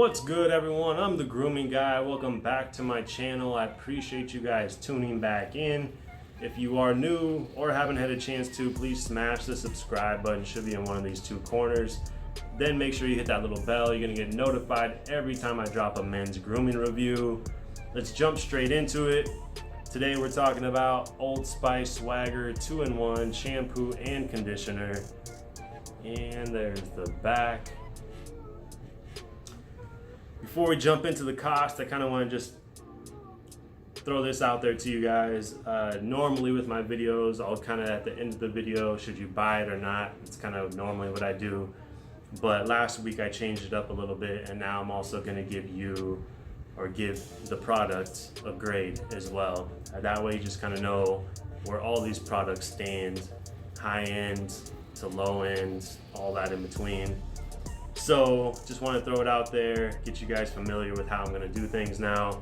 What's good, everyone? I'm the Grooming Guy. Welcome back to my channel. I appreciate you guys tuning back in. If you are new or haven't had a chance to, please smash the subscribe button. It should be in one of these two corners. Then make sure you hit that little bell. You're gonna get notified every time I drop a men's grooming review. Let's jump straight into it. Today we're talking about Old Spice Swagger 2-in-1 shampoo and conditioner. And there's the back. Before we jump into the cost, I kind of want to just throw this out there to you guys. Normally with my videos, I'll kind of at the end of the video, should you buy it or not? It's kind of normally what I do. But last week I changed it up a little bit, and now I'm also going to give you or give the product a grade as well. That way you just kind of know where all these products stand, high end to low end, all that in between. So just want to throw it out there, get you guys familiar with how I'm going to do things now.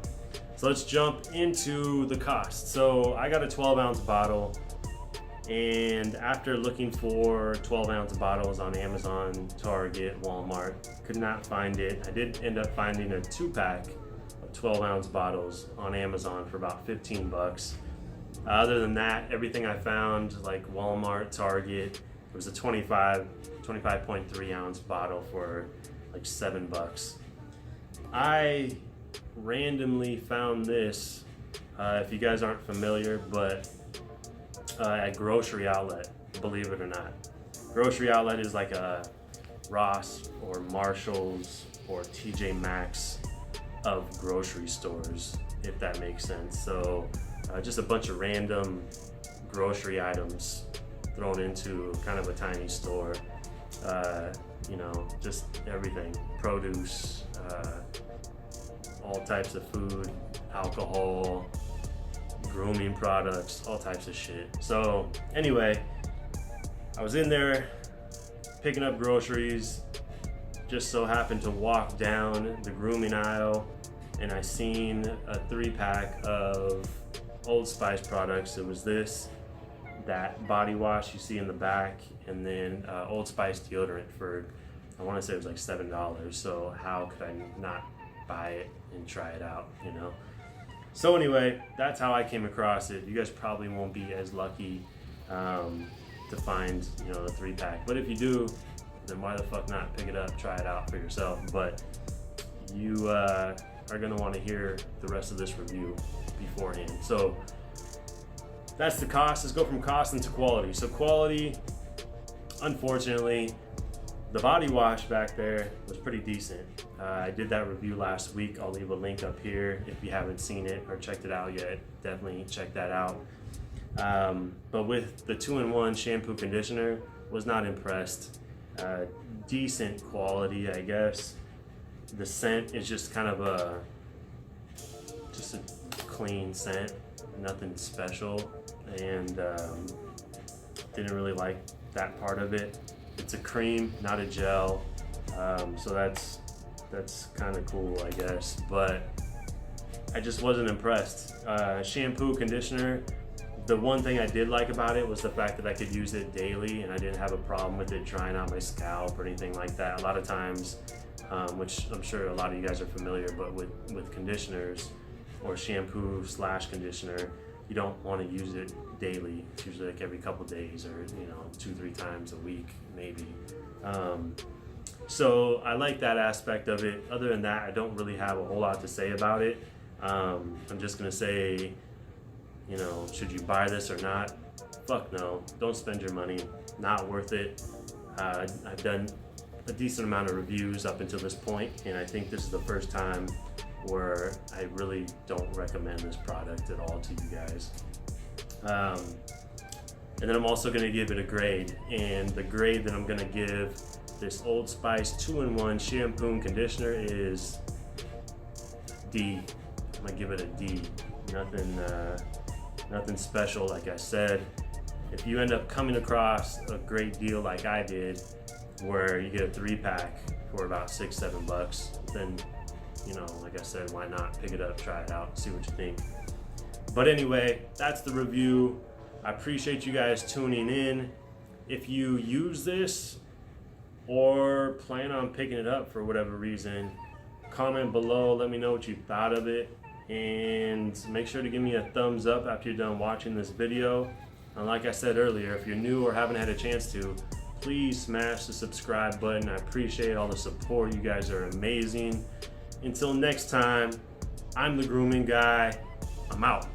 So let's jump into the cost. So I got a 12-ounce bottle, and after looking for 12-ounce bottles on Amazon, Target, Walmart, could not find it. I did end up finding a 2-pack of 12-ounce bottles on Amazon for about 15 bucks. Other than that, everything I found, like Walmart, Target, it was a 25.3 ounce bottle for like 7 bucks. I randomly found this, if you guys aren't familiar, but at Grocery Outlet, believe it or not. Grocery Outlet is like a Ross or Marshall's or TJ Maxx of grocery stores, if that makes sense. So just a bunch of random grocery items thrown into kind of a tiny store. You know, just everything, produce, all types of food, alcohol, grooming products, all types of shit. So anyway, I was in there picking up groceries, just so happened to walk down the grooming aisle, and I seen a 3-pack of Old Spice products. It was this, that body wash you see in the back, and then Old Spice deodorant for, I want to say it was like $7. So how could I not buy it and try it out, you know? So anyway, that's how I came across it. You guys probably won't be as lucky to find, you know, the 3-pack, but if you do, then why the fuck not pick it up, try it out for yourself. But you are gonna want to hear the rest of this review beforehand. So that's the cost. Let's go from cost into quality. So quality, unfortunately, the body wash back there was pretty decent. I did that review last week. I'll leave a link up here if you haven't seen it or checked it out yet. Definitely check that out. But with the 2-in-1 shampoo conditioner, was not impressed. Decent quality, I guess. The scent is just kind of just a clean scent, nothing special, and didn't really like that part of it. It's a cream, not a gel, so that's kind of cool, I guess, but I just wasn't impressed. Shampoo, conditioner, the one thing I did like about it was the fact that I could use it daily, and I didn't have a problem with it drying out my scalp or anything like that. A lot of times, which I'm sure a lot of you guys are familiar, but with conditioners or shampoo / conditioner, you don't want to use it daily. It's usually like every couple days, or 2-3 times a week maybe. So I like that aspect of it. Other than that, I don't really have a whole lot to say about it. I'm just gonna say, should you buy this or not? Fuck no, don't spend your money, not worth it. I've done a decent amount of reviews up until this point, and I think this is the first time where I really don't recommend this product at all to you guys. And then I'm also going to give it a grade, and the grade that I'm going to give this Old Spice 2-in-1 shampoo and conditioner is D. I'm going to give it a D. Nothing special, like I said. If you end up coming across a great deal like I did, where you get a 3-pack for about $6-7 bucks, then like I said, why not pick it up, try it out, see what you think. But anyway, that's the review. I appreciate you guys tuning in. If you use this or plan on picking it up for whatever reason, Comment below, let me know what you thought of it, and make sure to give me a thumbs up after you're done watching this video. And like I said earlier, if you're new or haven't had a chance to, please smash the subscribe button. I appreciate all the support. You guys are amazing. Until next time, I'm the Grooming Guy. I'm out.